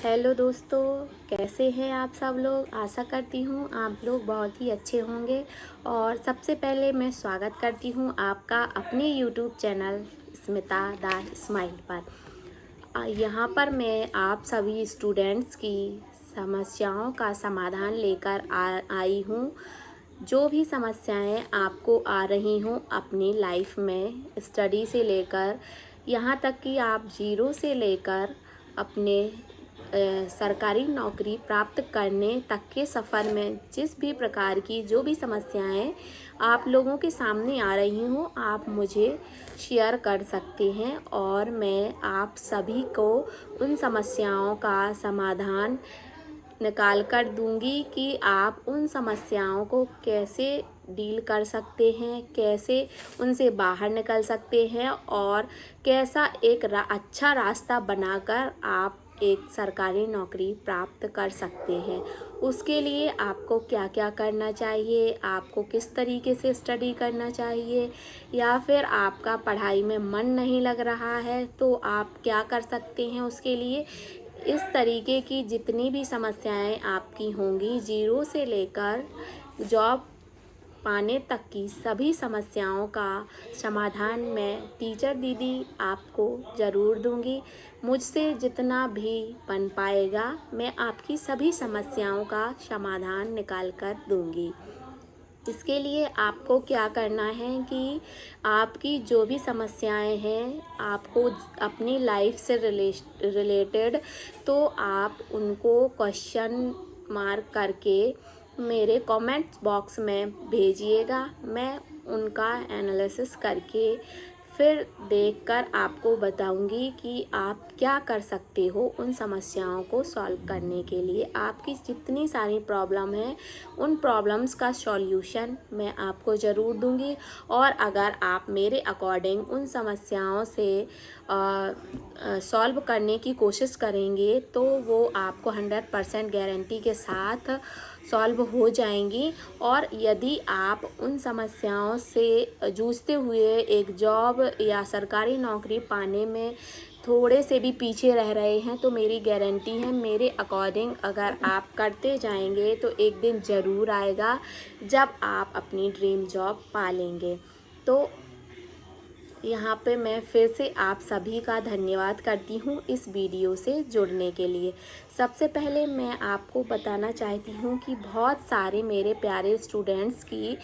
Hello दोस्तों, कैसे हैं आप सब लोग। आशा करती हूँ आप लोग बहुत ही अच्छे होंगे। और सबसे पहले मैं स्वागत करती हूँ आपका अपने YouTube channel Smita the smile पर। यहाँ पर मैं आप सभी स्टूडेंट्स की समस्याओं का समाधान लेकर आई हूँ। जो भी समस्याएं आपको आ रही हों अपनी लाइफ में, स्टडी से लेकर यहाँ तक कि आप जीरो से लेकर अपने सरकारी नौकरी प्राप्त करने तक के सफ़र में जिस भी प्रकार की जो भी समस्याएं आप लोगों के सामने आ रही हों, आप मुझे शेयर कर सकते हैं और मैं आप सभी को उन समस्याओं का समाधान निकाल कर दूंगी कि आप उन समस्याओं को कैसे डील कर सकते हैं, कैसे उनसे बाहर निकल सकते हैं और कैसा एक अच्छा रास्ता बनाकर आप एक सरकारी नौकरी प्राप्त कर सकते हैं। उसके लिए आपको क्या क्या करना चाहिए, आपको किस तरीके से स्टडी करना चाहिए, या फिर आपका पढ़ाई में मन नहीं लग रहा है तो आप क्या कर सकते हैं उसके लिए। इस तरीके की जितनी भी समस्याएं आपकी होंगी, जीरो से लेकर जॉब पाने तक की सभी समस्याओं का समाधान मैं टीचर दीदी आपको ज़रूर दूंगी। मुझसे जितना भी बन पाएगा मैं आपकी सभी समस्याओं का समाधान निकाल कर दूंगी। इसके लिए आपको क्या करना है कि आपकी जो भी समस्याएं हैं आपको अपनी लाइफ से रिलेटेड, तो आप उनको क्वेश्चन मार्क करके मेरे कमेंट बॉक्स में भेजिएगा। मैं उनका एनालिसिस करके फिर देखकर आपको बताऊंगी कि आप क्या कर सकते हो उन समस्याओं को सॉल्व करने के लिए। आपकी जितनी सारी प्रॉब्लम है उन प्रॉब्लम्स का सॉल्यूशन मैं आपको ज़रूर दूंगी। और अगर आप मेरे अकॉर्डिंग उन समस्याओं से सॉल्व करने की कोशिश करेंगे तो वो आपको 100% गारंटी के साथ सॉल्व हो जाएंगी। और यदि आप उन समस्याओं से जूझते हुए एक जॉब या सरकारी नौकरी पाने में थोड़े से भी पीछे रह रहे हैं तो मेरी गारंटी है, मेरे अकॉर्डिंग अगर आप करते जाएंगे तो एक दिन ज़रूर आएगा जब आप अपनी ड्रीम जॉब पा लेंगे। तो यहाँ पे मैं फिर से आप सभी का धन्यवाद करती हूँ इस वीडियो से जुड़ने के लिए। सबसे पहले मैं आपको बताना चाहती हूँ कि बहुत सारे मेरे प्यारे स्टूडेंट्स की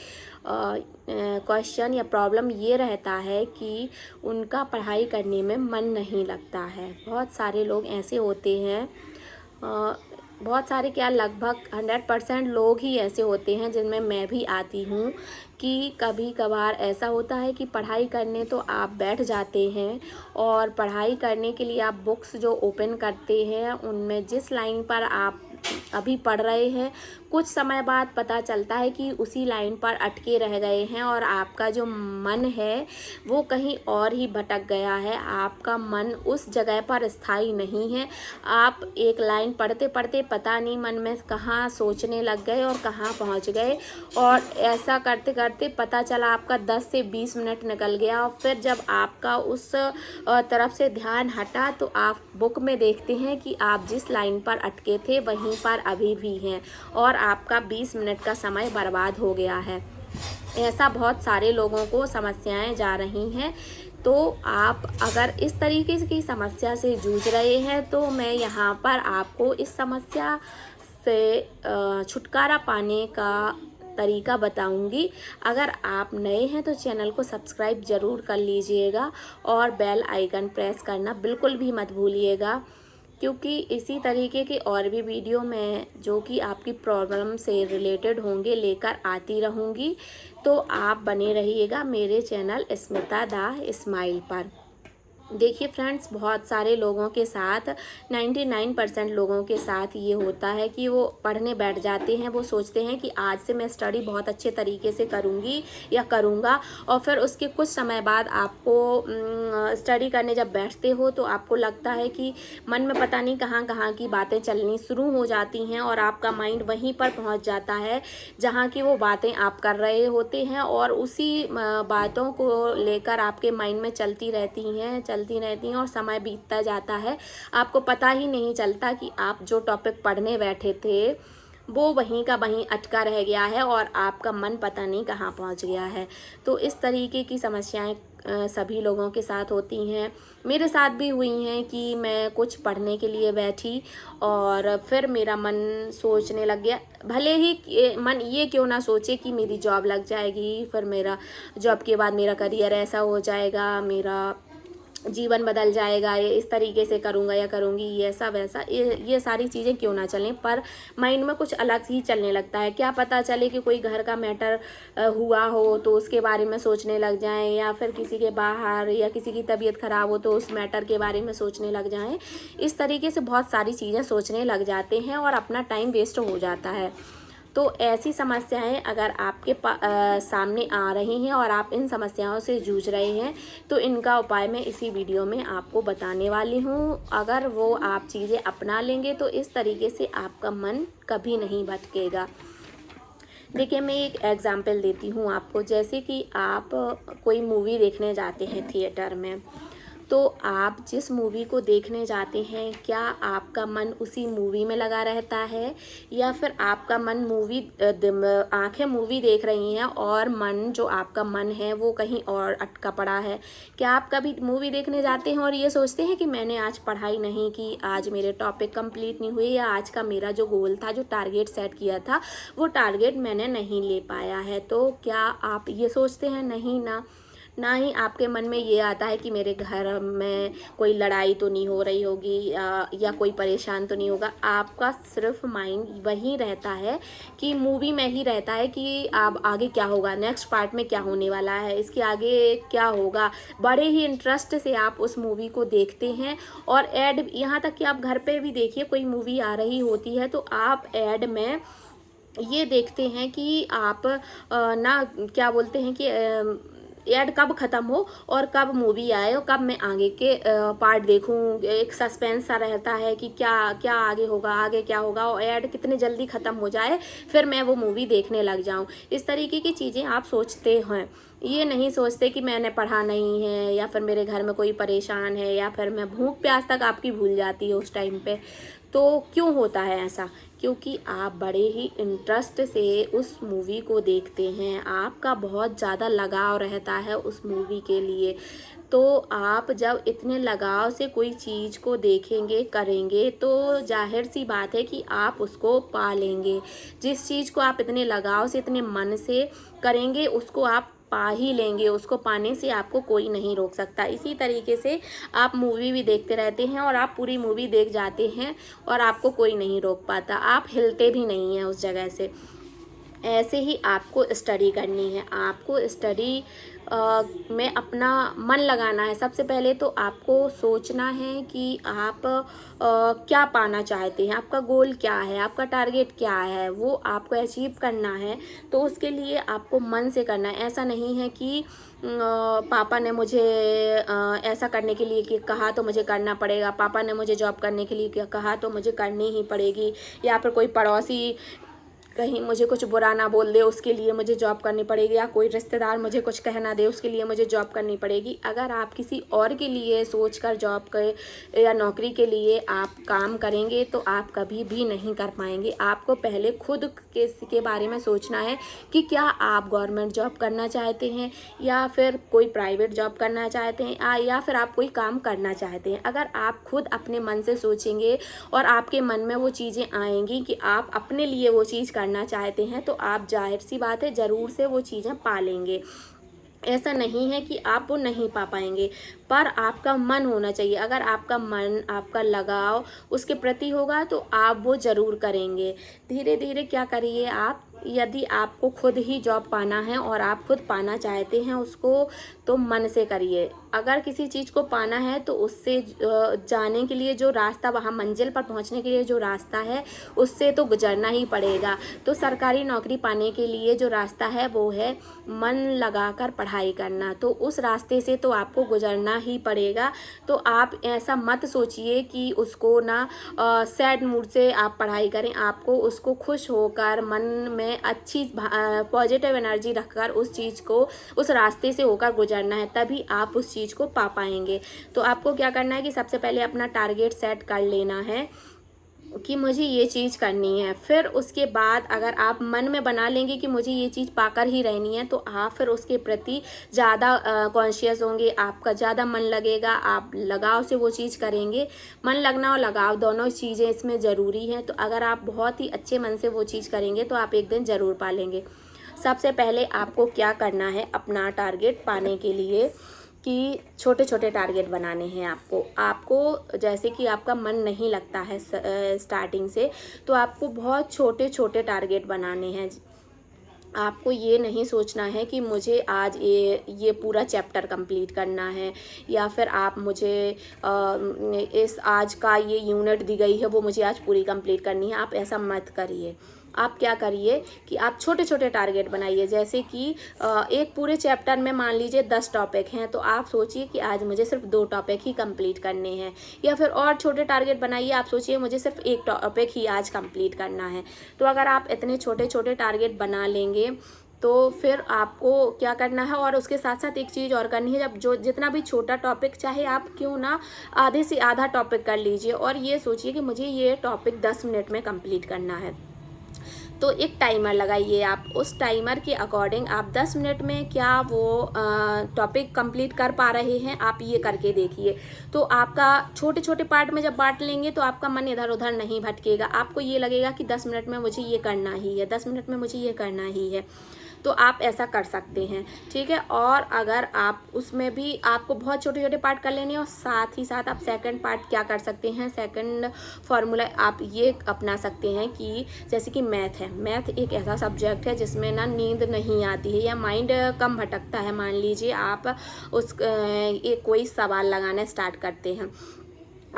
क्वेश्चन या प्रॉब्लम ये रहता है कि उनका पढ़ाई करने में मन नहीं लगता है। बहुत सारे लोग ऐसे होते हैं, बहुत सारे क्या लगभग 100% लोग ही ऐसे होते हैं जिनमें मैं भी आती हूँ कि कभी कभार ऐसा होता है कि पढ़ाई करने तो आप बैठ जाते हैं और पढ़ाई करने के लिए आप बुक्स जो ओपन करते हैं उनमें जिस लाइन पर आप अभी पढ़ रहे हैं कुछ समय बाद पता चलता है कि उसी लाइन पर अटके रह गए हैं और आपका जो मन है वो कहीं और ही भटक गया है। आपका मन उस जगह पर स्थायी नहीं है। आप एक लाइन पढ़ते पढ़ते पता नहीं मन में कहाँ सोचने लग गए और कहाँ पहुंच गए, और ऐसा करते करते पता चला आपका 10 से 20 मिनट निकल गया। और फिर जब आपका उस तरफ से ध्यान हटा तो आप बुक में देखते हैं कि आप जिस लाइन पर अटके थे वहीं पर अभी भी हैं और आपका 20 मिनट का समय बर्बाद हो गया है। ऐसा बहुत सारे लोगों को समस्याएं जा रही हैं। तो आप अगर इस तरीके की समस्या से जूझ रहे हैं तो मैं यहाँ पर आपको इस समस्या से छुटकारा पाने का तरीका बताऊंगी। अगर आप नए हैं तो चैनल को सब्सक्राइब ज़रूर कर लीजिएगा और बेल आइकन प्रेस करना बिल्कुल भी मत भूलिएगा, क्योंकि इसी तरीके के और भी वीडियो मैं जो कि आपकी प्रॉब्लम से रिलेटेड होंगे लेकर आती रहूँगी। तो आप बने रहिएगा मेरे चैनल स्मिता द स्माइल पर। देखिए फ्रेंड्स, बहुत सारे लोगों के साथ 99% लोगों के साथ ये होता है कि वो पढ़ने बैठ जाते हैं। वो सोचते हैं कि आज से मैं स्टडी बहुत अच्छे तरीके से करूँगी या करूँगा, और फिर उसके कुछ समय बाद आपको स्टडी करने जब बैठते हो तो आपको लगता है कि मन में पता नहीं कहाँ कहाँ की बातें चलनी शुरू हो जाती हैं और आपका माइंड वहीं पर पहुँच जाता है जहाँ की वो बातें आप कर रहे होते हैं, और उसी बातों को लेकर आपके माइंड में चलती रहती हैं चलती रहती हैं और समय बीतता जाता है, आपको पता ही नहीं चलता कि आप जो टॉपिक पढ़ने बैठे थे वो वहीं का वहीं अटका रह गया है और आपका मन पता नहीं कहाँ पहुंच गया है। तो इस तरीके की समस्याएं सभी लोगों के साथ होती हैं, मेरे साथ भी हुई हैं कि मैं कुछ पढ़ने के लिए बैठी और फिर मेरा मन सोचने लग गया, भले ही मन ये क्यों ना सोचे कि मेरी जॉब लग जाएगी, फिर मेरा जॉब के बाद मेरा करियर ऐसा हो जाएगा, मेरा जीवन बदल जाएगा, ये इस तरीके से करूँगा या करूँगी, ये ऐसा वैसा, ये सारी चीज़ें क्यों ना चलें, पर माइंड में कुछ अलग ही चलने लगता है। क्या पता चले कि कोई घर का मैटर हुआ हो तो उसके बारे में सोचने लग जाएं, या फिर किसी के बाहर या किसी की तबीयत ख़राब हो तो उस मैटर के बारे में सोचने लग जाएं। इस तरीके से बहुत सारी चीज़ें सोचने लग जाते हैं और अपना टाइम वेस्ट हो जाता है। तो ऐसी समस्याएं अगर आपके सामने आ रही हैं और आप इन समस्याओं से जूझ रहे हैं तो इनका उपाय मैं इसी वीडियो में आपको बताने वाली हूँ। अगर वो आप चीज़ें अपना लेंगे तो इस तरीके से आपका मन कभी नहीं भटकेगा। देखिए, मैं एक एग्जाम्पल देती हूँ आपको। जैसे कि आप कोई मूवी देखने जाते हैं थिएटर में, तो आप जिस मूवी को देखने जाते हैं क्या आपका मन उसी मूवी में लगा रहता है, या फिर आपका मन आंखें मूवी देख रही हैं और मन जो आपका मन है वो कहीं और अटका पड़ा है। क्या आप कभी मूवी देखने जाते हैं और ये सोचते हैं कि मैंने आज पढ़ाई नहीं की, आज मेरे टॉपिक कंप्लीट नहीं हुए, या आज का मेरा जो गोल था, जो टारगेट सेट किया था वो टारगेट मैंने नहीं ले पाया है? तो क्या आप ये सोचते हैं? नहीं ना ही आपके मन में ये आता है कि मेरे घर में कोई लड़ाई तो नहीं हो रही होगी या कोई परेशान तो नहीं होगा। आपका सिर्फ माइंड वहीं रहता है कि मूवी में ही रहता है कि अब आगे क्या होगा, नेक्स्ट पार्ट में क्या होने वाला है, इसके आगे क्या होगा। बड़े ही इंटरेस्ट से आप उस मूवी को देखते हैं और ऐड, यहाँ तक कि आप घर पे भी देखिए, कोई मूवी आ रही होती है तो आप ऐड में ये देखते हैं कि आप ना क्या बोलते हैं कि ऐड कब ख़त्म हो और कब मूवी आए और कब मैं आगे के पार्ट देखूं। एक सस्पेंस सा रहता है कि क्या क्या आगे होगा, आगे क्या होगा, और ऐड कितने जल्दी ख़त्म हो जाए फिर मैं वो मूवी देखने लग जाऊं। इस तरीके की चीज़ें आप सोचते हैं, ये नहीं सोचते कि मैंने पढ़ा नहीं है, या फिर मेरे घर में कोई परेशान है, या फिर मैं भूख प्यास तक आपकी भूल जाती है उस टाइम पे। तो क्यों होता है ऐसा? क्योंकि आप बड़े ही इंटरेस्ट से उस मूवी को देखते हैं, आपका बहुत ज़्यादा लगाव रहता है उस मूवी के लिए। तो आप जब इतने लगाव से कोई चीज़ को देखेंगे, करेंगे, तो जाहिर सी बात है कि आप उसको पा लेंगे। जिस चीज़ को आप इतने लगाव से, इतने मन से करेंगे, उसको आप पा ही लेंगे। उसको पाने से आपको कोई नहीं रोक सकता। इसी तरीके से आप मूवी भी देखते रहते हैं और आप पूरी मूवी देख जाते हैं और आपको कोई नहीं रोक पाता, आप हिलते भी नहीं हैं उस जगह से। ऐसे ही आपको स्टडी करनी है, आपको स्टडी में अपना मन लगाना है। सबसे पहले तो आपको सोचना है कि आप क्या पाना चाहते हैं, आपका गोल क्या है, आपका टारगेट क्या है, वो आपको अचीव करना है। तो उसके लिए आपको मन से करना है। ऐसा नहीं है कि पापा ने मुझे ऐसा करने के लिए कहा तो मुझे करना पड़ेगा, पापा ने मुझे जॉब करने के लिए कहा तो मुझे करनी ही पड़ेगी, या फिर कोई पड़ोसी कहीं मुझे कुछ बुरा ना बोल दे उसके लिए मुझे जॉब करनी पड़ेगी, या कोई रिश्तेदार मुझे कुछ कह ना दे उसके लिए मुझे जॉब करनी पड़ेगी। अगर आप किसी और के लिए सोचकर जॉब के या नौकरी के लिए आप काम करेंगे तो आप कभी भी नहीं कर पाएंगे। आपको पहले खुद के बारे में सोचना है कि क्या आप गवर्नमेंट जॉब करना चाहते हैं, या फिर कोई प्राइवेट जॉब करना चाहते हैं, या फिर आप कोई काम करना चाहते हैं। अगर आप खुद अपने मन से सोचेंगे और आपके मन में वो चीज़ें आएंगी कि आप अपने लिए वो चीज़ करना चाहते हैं, तो आप जाहिर सी बात है ज़रूर से वो चीज़ें पा लेंगे। ऐसा नहीं है कि आप वो नहीं पा पाएंगे, पर आपका मन होना चाहिए। अगर आपका मन, आपका लगाव उसके प्रति होगा तो आप वो ज़रूर करेंगे। धीरे धीरे क्या करिए आप, यदि आपको खुद ही जॉब पाना है और आप खुद पाना चाहते हैं उसको, तो मन से करिए। अगर किसी चीज़ को पाना है तो उससे जाने के लिए जो रास्ता, वहाँ मंजिल पर पहुँचने के लिए जो रास्ता है उससे तो गुजरना ही पड़ेगा। तो सरकारी नौकरी पाने के लिए जो रास्ता है वो है मन लगाकर पढ़ाई करना, तो उस रास्ते से तो आपको गुजरना ही पड़ेगा। तो आप ऐसा मत सोचिए कि उसको ना सैड मूड से आप पढ़ाई करें, आपको उसको खुश होकर मन में अच्छी पॉजिटिव एनर्जी रखकर उस चीज़ को, उस रास्ते से होकर गुजरना है, तभी आप उस चीज़ को पा पाएंगे। तो आपको क्या करना है कि सबसे पहले अपना टारगेट सेट कर लेना है कि मुझे ये चीज़ करनी है। फिर उसके बाद अगर आप मन में बना लेंगे कि मुझे ये चीज़ पाकर ही रहनी है, तो आप फिर उसके प्रति ज़्यादा कॉन्शियस होंगे, आपका ज़्यादा मन लगेगा, आप लगाव से वो चीज़ करेंगे। मन लगना और लगाव दोनों चीज़ें इसमें ज़रूरी हैं। तो अगर आप बहुत ही अच्छे मन से वो चीज़ करेंगे तो आप एक दिन ज़रूर पा लेंगे। सबसे पहले आपको क्या करना है अपना टारगेट पाने के लिए कि छोटे छोटे टारगेट बनाने हैं आपको जैसे कि आपका मन नहीं लगता है स्टार्टिंग से, तो आपको बहुत छोटे छोटे टारगेट बनाने हैं। आपको ये नहीं सोचना है कि मुझे आज ये पूरा चैप्टर कंप्लीट करना है, या फिर आप मुझे इस आज का ये यूनिट दी गई है वो मुझे आज पूरी कंप्लीट करनी है। आप ऐसा मत करिए। आप क्या करिए कि आप छोटे छोटे टारगेट बनाइए। जैसे कि एक पूरे चैप्टर में मान लीजिए 10 टॉपिक हैं, तो आप सोचिए कि आज मुझे सिर्फ 2 टॉपिक ही कंप्लीट करने हैं। या फिर और छोटे टारगेट बनाइए, आप सोचिए मुझे सिर्फ 1 टॉपिक ही आज कंप्लीट करना है। तो अगर आप इतने छोटे छोटे टारगेट बना लेंगे तो फिर आपको क्या करना है, और उसके साथ साथ एक चीज़ और करनी है। जब जितना भी छोटा टॉपिक, चाहे आप क्यों ना आधे से आधा टॉपिक कर लीजिए, और ये सोचिए कि मुझे ये टॉपिक 10 मिनट में कंप्लीट करना है। तो एक टाइमर लगाइए। आप उस टाइमर के अकॉर्डिंग आप 10 मिनट में क्या वो टॉपिक कंप्लीट कर पा रहे हैं, आप ये करके देखिए। तो आपका छोटे छोटे पार्ट में जब बांट लेंगे तो आपका मन इधर उधर नहीं भटकेगा। आपको ये लगेगा कि 10 मिनट में मुझे ये करना ही है, 10 मिनट में मुझे ये करना ही है। तो आप ऐसा कर सकते हैं, ठीक है। और अगर आप उसमें भी आपको बहुत छोटे छोटे पार्ट कर लेने हैं, और साथ ही साथ आप सेकंड पार्ट क्या कर सकते हैं, सेकंड फार्मूला आप ये अपना सकते हैं कि जैसे कि मैथ है। मैथ एक ऐसा सब्जेक्ट है जिसमें ना नींद नहीं आती है या माइंड कम भटकता है। मान लीजिए आप एक कोई सवाल लगाना स्टार्ट करते हैं,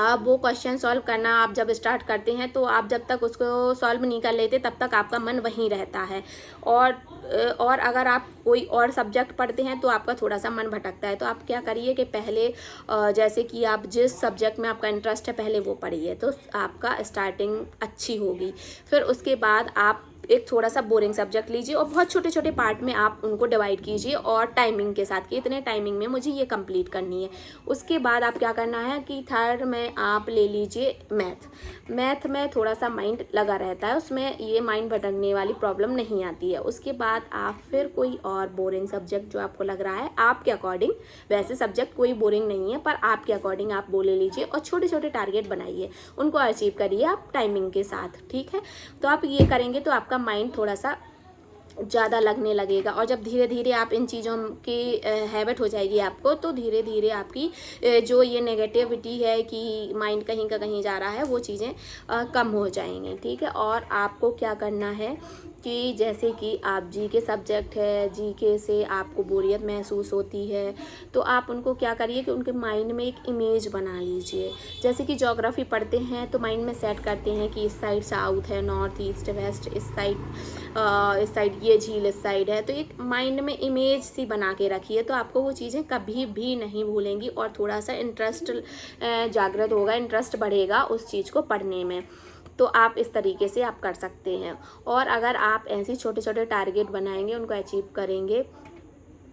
आप वो क्वेश्चन सॉल्व करना आप जब स्टार्ट करते हैं तो आप जब तक उसको सॉल्व नहीं कर लेते तब तक आपका मन वहीं रहता है। और अगर आप कोई और सब्जेक्ट पढ़ते हैं तो आपका थोड़ा सा मन भटकता है। तो आप क्या करिए कि पहले जैसे कि आप जिस सब्जेक्ट में आपका इंटरेस्ट है पहले वो पढ़िए, तो आपका स्टार्टिंग अच्छी होगी। फिर उसके बाद आप एक थोड़ा सा बोरिंग सब्जेक्ट लीजिए और बहुत छोटे छोटे पार्ट में आप उनको डिवाइड कीजिए, और टाइमिंग के साथ कि इतने टाइमिंग में मुझे ये कंप्लीट करनी है। उसके बाद आप क्या करना है कि थर्ड में आप ले लीजिए मैथ में थोड़ा सा माइंड लगा रहता है, उसमें ये माइंड भटकने वाली प्रॉब्लम नहीं आती है। उसके बाद आप फिर कोई और बोरिंग सब्जेक्ट जो आपको लग रहा है आपके अकॉर्डिंग, वैसे सब्जेक्ट कोई बोरिंग नहीं है पर आपके अकॉर्डिंग आप वो ले लीजिए और छोटे छोटे टारगेट बनाइए, उनको अचीव करिए आप टाइमिंग के साथ, ठीक है। तो आप ये करेंगे तो आपका माइंड थोड़ा सा ज़्यादा लगने लगेगा, और जब धीरे धीरे आप इन चीज़ों की हैबिट हो जाएगी आपको, तो धीरे धीरे आपकी जो ये नेगेटिविटी है कि माइंड कहीं का कहीं जा रहा है वो चीज़ें कम हो जाएंगी, ठीक है। और आपको क्या करना है कि जैसे कि आप जीके सब्जेक्ट है, जीके से आपको बोरियत महसूस होती है, तो आप उनको क्या करिए कि उनके माइंड में एक इमेज बना लीजिए। जैसे कि ज्योग्राफी पढ़ते हैं तो माइंड में सेट करते हैं कि इस साइड साउथ है, नॉर्थ ईस्ट वेस्ट, इस साइड ये झील इस साइड है। तो एक माइंड में इमेज सी बना के रखिए, तो आपको वो चीज़ें कभी भी नहीं भूलेंगी और थोड़ा सा इंटरेस्ट जागृत होगा, इंटरेस्ट बढ़ेगा उस चीज़ को पढ़ने में। तो आप इस तरीके से आप कर सकते हैं। और अगर आप ऐसे छोटे छोटे टारगेट बनाएंगे, उनको अचीव करेंगे,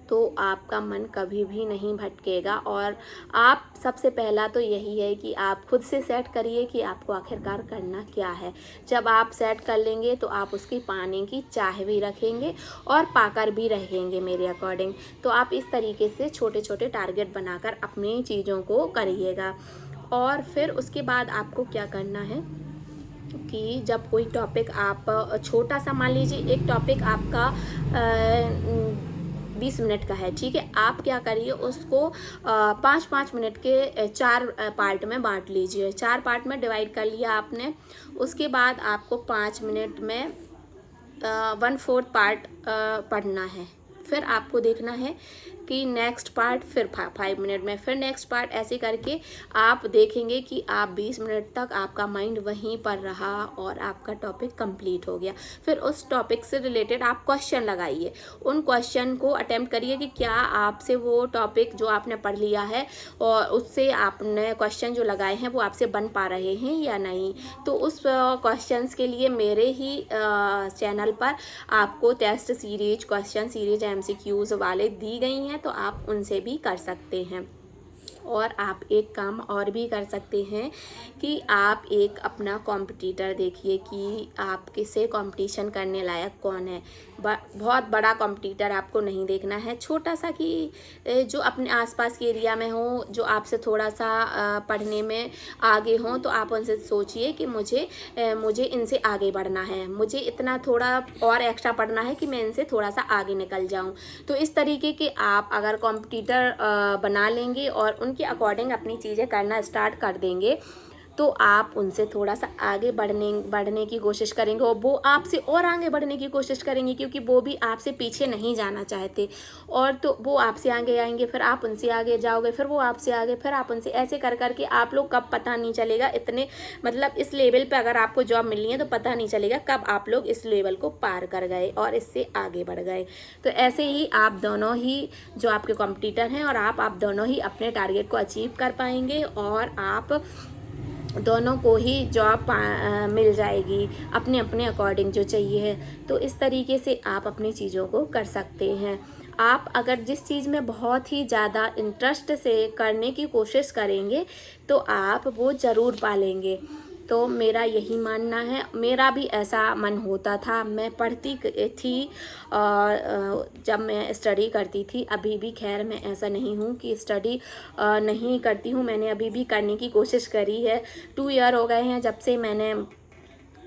तो आपका मन कभी भी नहीं भटकेगा। और आप सबसे पहला तो यही है कि आप खुद से सेट करिए कि आपको आखिरकार करना क्या है। जब आप सेट कर लेंगे तो आप उसकी पाने की चाह भी रखेंगे और पाकर भी रहेंगे मेरे अकॉर्डिंग। तो आप इस तरीके से छोटे छोटे टारगेट बनाकर अपनी चीज़ों को करिएगा। और फिर उसके बाद आपको क्या करना है कि जब कोई टॉपिक आप छोटा सा, मान लीजिए एक टॉपिक आपका 20 मिनट का है, ठीक है। आप क्या करिए उसको 5-5 मिनट के 4 पार्ट में बांट लीजिए। 4 पार्ट में डिवाइड कर लिया आपने। उसके बाद आपको 5 मिनट में 1/4 पार्ट पढ़ना है। फिर आपको देखना है कि नेक्स्ट पार्ट फिर 5 मिनट में, फिर नेक्स्ट पार्ट, ऐसे करके आप देखेंगे कि आप 20 मिनट तक आपका माइंड वहीं पर रहा और आपका टॉपिक कंप्लीट हो गया। फिर उस टॉपिक से रिलेटेड आप क्वेश्चन लगाइए, उन क्वेश्चन को अटेम्प्ट करिए कि क्या आपसे वो टॉपिक जो आपने पढ़ लिया है और उससे आपने क्वेश्चन जो लगाए हैं वो आपसे बन पा रहे हैं या नहीं। तो उस क्वेश्चंस के लिए मेरे ही चैनल पर आपको test series, question series, MCQs वाले दी गई हैं, तो आप उनसे भी कर सकते हैं। और आप एक काम और भी कर सकते हैं कि आप एक अपना कॉम्पिटिटर देखिए कि आप किससे कंपटीशन करने लायक कौन है। बहुत बड़ा कॉम्पिटिटर आपको नहीं देखना है, छोटा सा कि जो अपने आसपास के एरिया में हो, जो आपसे थोड़ा सा पढ़ने में आगे हों, तो आप उनसे सोचिए कि मुझे इनसे आगे बढ़ना है, मुझे इतना थोड़ा और एक्स्ट्रा पढ़ना है कि मैं इनसे थोड़ा सा आगे निकल जाऊं। तो इस तरीके के आप अगर कॉम्पिटिटर बना लेंगे और उनके अकॉर्डिंग अपनी चीज़ें करना स्टार्ट कर देंगे, तो आप उनसे थोड़ा सा आगे बढ़ने की कोशिश करेंगे और वो आपसे और आगे बढ़ने की कोशिश करेंगे, क्योंकि वो भी आपसे पीछे नहीं जाना चाहते। और तो वो आपसे आगे आएंगे, फिर आप उनसे आगे जाओगे, फिर वो आपसे आगे, फिर आप उनसे, ऐसे कर करके आप लोग कब पता नहीं चलेगा, इतने मतलब इस लेवल पे अगर आपको जॉब मिलनी है तो पता नहीं चलेगा कब आप लोग इस लेवल को पार कर गए और इससे आगे बढ़ गए। तो ऐसे ही आप दोनों ही, जो आपके कॉम्पिटिटर हैं और आप दोनों ही अपने टारगेट को अचीव कर पाएंगे और आप दोनों को ही जॉब मिल जाएगी अपने अपने अकॉर्डिंग जो चाहिए है। तो इस तरीके से आप अपनी चीज़ों को कर सकते हैं। आप अगर जिस चीज़ में बहुत ही ज़्यादा इंटरेस्ट से करने की कोशिश करेंगे तो आप वो ज़रूर पालेंगे। तो मेरा यही मानना है, मेरा भी ऐसा मन होता था, मैं पढ़ती थी और जब मैं स्टडी करती थी, अभी भी खैर मैं ऐसा नहीं हूँ कि स्टडी नहीं करती हूँ, मैंने अभी भी करने की कोशिश करी है। 2 ईयर हो गए हैं जब से मैंने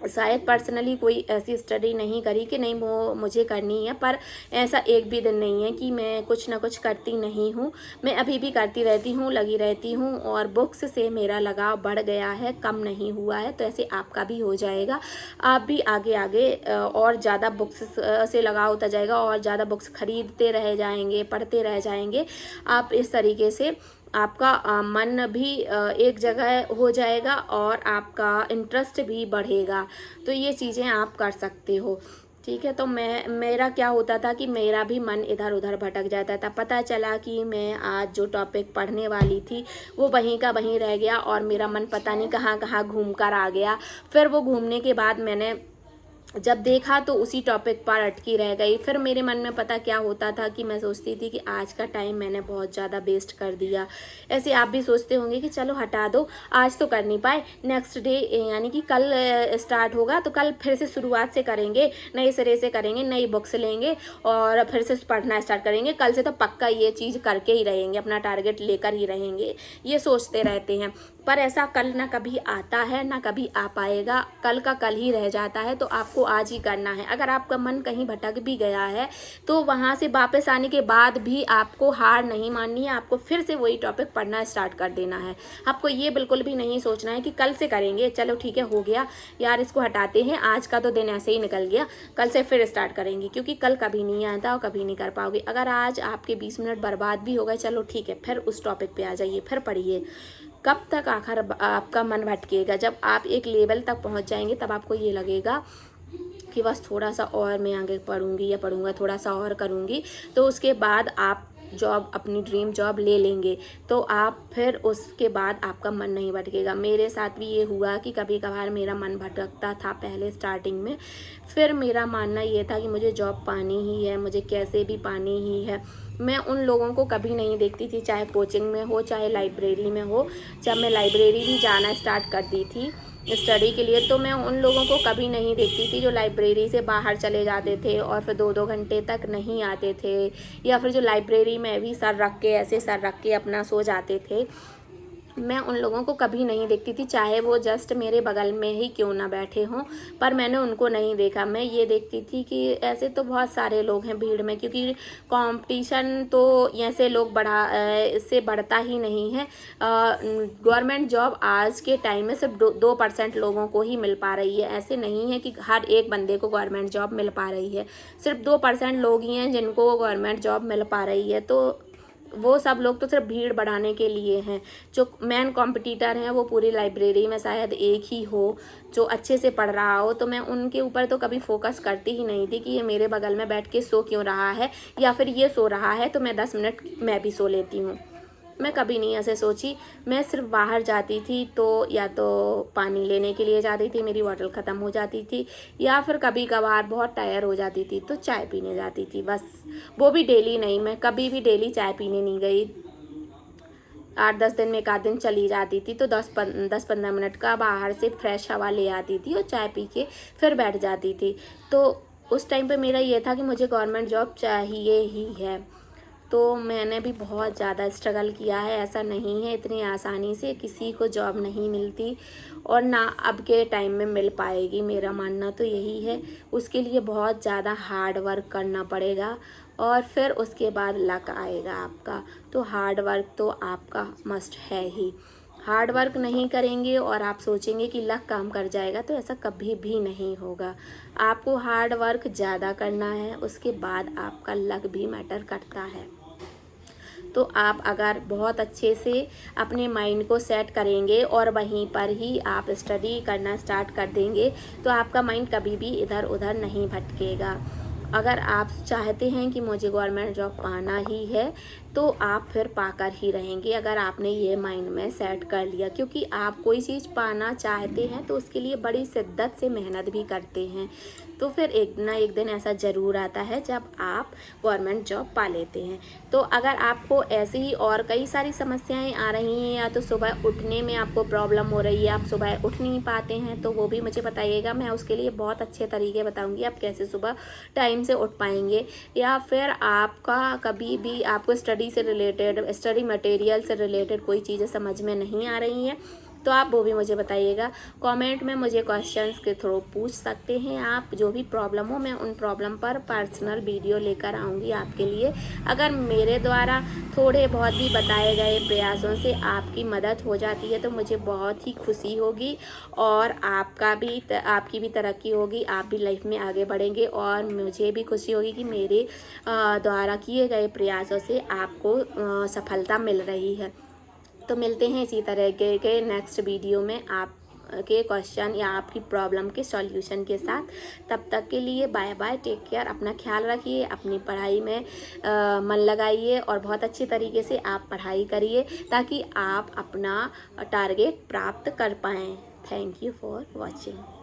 शायद पर्सनली कोई ऐसी स्टडी नहीं करी कि नहीं वो मुझे करनी है, पर ऐसा एक भी दिन नहीं है कि मैं कुछ ना कुछ करती नहीं हूँ। मैं अभी भी करती रहती हूँ, लगी रहती हूँ और बुक्स से मेरा लगाव बढ़ गया है, कम नहीं हुआ है। तो ऐसे आपका भी हो जाएगा, आप भी आगे आगे और ज़्यादा बुक्स से लगाव होता जाएगा और ज़्यादा बुक्स खरीदते रह जाएंगे, पढ़ते रह जाएंगे। आप इस तरीके से आपका मन भी एक जगह हो जाएगा और आपका इंटरेस्ट भी बढ़ेगा। तो ये चीज़ें आप कर सकते हो, ठीक है। तो मेरा क्या होता था कि मेरा भी मन इधर उधर भटक जाता था। पता चला कि मैं आज जो टॉपिक पढ़ने वाली थी वो वहीं का वहीं रह गया और मेरा मन पता नहीं कहाँ कहाँ घूम कर आ गया। फिर वो घूमने के बाद मैंने जब देखा तो उसी टॉपिक पर अटकी रह गई। फिर मेरे मन में पता क्या होता था कि मैं सोचती थी कि आज का टाइम मैंने बहुत ज़्यादा वेस्ट कर दिया। ऐसे आप भी सोचते होंगे कि चलो हटा दो, आज तो कर नहीं पाए, नेक्स्ट डे यानी कि कल स्टार्ट होगा तो कल फिर से शुरुआत से करेंगे, नए सिरे से करेंगे, नई बुक्स लेंगे और फिर से पढ़ना स्टार्ट करेंगे। कल से तो पक्का ये चीज़ करके ही रहेंगे, अपना टारगेट लेकर ही रहेंगे, ये सोचते रहते हैं। पर ऐसा कल ना कभी आता है ना कभी आ पाएगा, कल का कल ही रह जाता है। तो आपको आज ही करना है। अगर आपका मन कहीं भटक भी गया है तो वहाँ से वापस आने के बाद भी आपको हार नहीं माननी है, आपको फिर से वही टॉपिक पढ़ना स्टार्ट कर देना है। आपको ये बिल्कुल भी नहीं सोचना है कि कल से करेंगे, चलो ठीक है हो गया यार इसको हटाते हैं, आज का तो दिन ऐसे ही निकल गया, कल से फिर स्टार्ट करेंगे, क्योंकि कल कभी नहीं आता और कभी नहीं कर पाओगे। अगर आज आपके 20 मिनट बर्बाद भी हो गए, चलो ठीक है फिर उस टॉपिक पे आ जाइए, फिर पढ़िए। कब तक आखिर आपका मन भटकेगा? जब आप एक लेवल तक पहुंच जाएंगे तब आपको ये लगेगा कि बस थोड़ा सा और मैं आगे पढ़ूंगी या पढ़ूंगा, थोड़ा सा और करूंगी, तो उसके बाद आप जॉब, अपनी ड्रीम जॉब ले लेंगे। तो आप फिर उसके बाद आपका मन नहीं भटकेगा। मेरे साथ भी ये हुआ कि कभी कभार मेरा मन भटकता था पहले स्टार्टिंग में, फिर मेरा मानना ये था कि मुझे जॉब पानी ही है, मुझे कैसे भी पानी ही है। मैं उन लोगों को कभी नहीं देखती थी, चाहे कोचिंग में हो चाहे लाइब्रेरी में हो। जब मैं लाइब्रेरी भी जाना स्टार्ट कर दी थी स्टडी के लिए, तो मैं उन लोगों को कभी नहीं देखती थी जो लाइब्रेरी से बाहर चले जाते थे और फिर 2-2 घंटे तक नहीं आते थे, या फिर जो लाइब्रेरी में भी सर रख के, ऐसे सर रख के अपना सो जाते थे। मैं उन लोगों को कभी नहीं देखती थी, चाहे वो जस्ट मेरे बगल में ही क्यों ना बैठे हों, पर मैंने उनको नहीं देखा। मैं ये देखती थी कि ऐसे तो बहुत सारे लोग हैं भीड़ में, क्योंकि कंपटीशन तो ऐसे लोग इससे बढ़ता ही नहीं है। गवर्नमेंट जॉब आज के टाइम में सिर्फ 2% लोगों को ही मिल पा रही है। ऐसे नहीं है कि हर एक बंदे को गवर्नमेंट जॉब मिल पा रही है, सिर्फ 2% लोग ही हैं जिनको गवर्नमेंट जॉब मिल पा रही है। तो वो सब लोग तो सिर्फ भीड़ बढ़ाने के लिए हैं। जो मेन कॉम्पिटिटर हैं वो पूरी लाइब्रेरी में शायद एक ही हो जो अच्छे से पढ़ रहा हो, तो मैं उनके ऊपर तो कभी फोकस करती ही नहीं थी कि ये मेरे बगल में बैठ के सो क्यों रहा है, या फिर ये सो रहा है तो मैं 10 मिनट मैं भी सो लेती हूँ। मैं कभी नहीं ऐसे सोची। मैं सिर्फ बाहर जाती थी तो या तो पानी लेने के लिए जाती थी, मेरी बॉटल ख़त्म हो जाती थी, या फिर कभी कभार बहुत टायर हो जाती थी तो चाय पीने जाती थी, बस। वो भी डेली नहीं, मैं कभी भी डेली चाय पीने नहीं गई। 8-10 दिन में एक आध दिन चली जाती थी, तो 10-15 मिनट का बाहर से फ्रेश हवा ले आती थी और चाय पी के फिर बैठ जाती थी। तो उस टाइम पे मेरा ये था कि मुझे गवर्नमेंट जॉब चाहिए ही है। तो मैंने भी बहुत ज़्यादा स्ट्रगल किया है, ऐसा नहीं है इतनी आसानी से किसी को जॉब नहीं मिलती और ना अब के टाइम में मिल पाएगी, मेरा मानना तो यही है। उसके लिए बहुत ज़्यादा हार्ड वर्क करना पड़ेगा और फिर उसके बाद लक आएगा आपका। तो हार्ड वर्क तो आपका मस्ट है ही। हार्ड वर्क नहीं करेंगे और आप सोचेंगे कि लक काम कर जाएगा, तो ऐसा कभी भी नहीं होगा। आपको हार्ड वर्क ज़्यादा करना है, उसके बाद आपका लक भी मैटर करता है। तो आप अगर बहुत अच्छे से अपने माइंड को सेट करेंगे और वहीं पर ही आप स्टडी करना स्टार्ट कर देंगे, तो आपका माइंड कभी भी इधर उधर नहीं भटकेगा। अगर आप चाहते हैं कि मुझे गवर्नमेंट जॉब पाना ही है, तो आप फिर पाकर ही रहेंगे अगर आपने ये माइंड में सेट कर लिया। क्योंकि आप कोई चीज़ पाना चाहते हैं तो उसके लिए बड़ी शिद्दत से मेहनत भी करते हैं, तो फिर एक ना एक दिन ऐसा ज़रूर आता है जब आप गवर्नमेंट जॉब पा लेते हैं। तो अगर आपको ऐसे ही और कई सारी समस्याएं आ रही हैं, या तो सुबह उठने में आपको प्रॉब्लम हो रही है, आप सुबह उठ नहीं पाते हैं, तो वो भी मुझे बताइएगा। मैं उसके लिए बहुत अच्छे तरीके बताऊंगी आप कैसे सुबह टाइम से उठ पाएंगे। या फिर आपका कभी भी आपको स्टडी से रिलेटेड, स्टडी मटेरियल से रिलेटेड कोई चीज़ें समझ में नहीं आ रही हैं, तो आप वो भी मुझे बताइएगा। कमेंट में मुझे क्वेश्चंस के थ्रू पूछ सकते हैं आप। जो भी प्रॉब्लम हो, मैं उन प्रॉब्लम पर पर्सनल वीडियो लेकर आऊँगी आपके लिए। अगर मेरे द्वारा थोड़े बहुत भी बताए गए प्रयासों से आपकी मदद हो जाती है, तो मुझे बहुत ही खुशी होगी और आपकी भी तरक्की होगी, आप भी लाइफ में आगे बढ़ेंगे और मुझे भी खुशी होगी कि मेरे द्वारा किए गए प्रयासों से आपको सफलता मिल रही है। तो मिलते हैं इसी तरह के नेक्स्ट वीडियो में आप के क्वेश्चन या आपकी प्रॉब्लम के सॉल्यूशन के साथ। तब तक के लिए बाय बाय, टेक केयर, अपना ख्याल रखिए, अपनी पढ़ाई में मन लगाइए और बहुत अच्छी तरीके से आप पढ़ाई करिए ताकि आप अपना टारगेट प्राप्त कर पाएँ। Thank you for watching.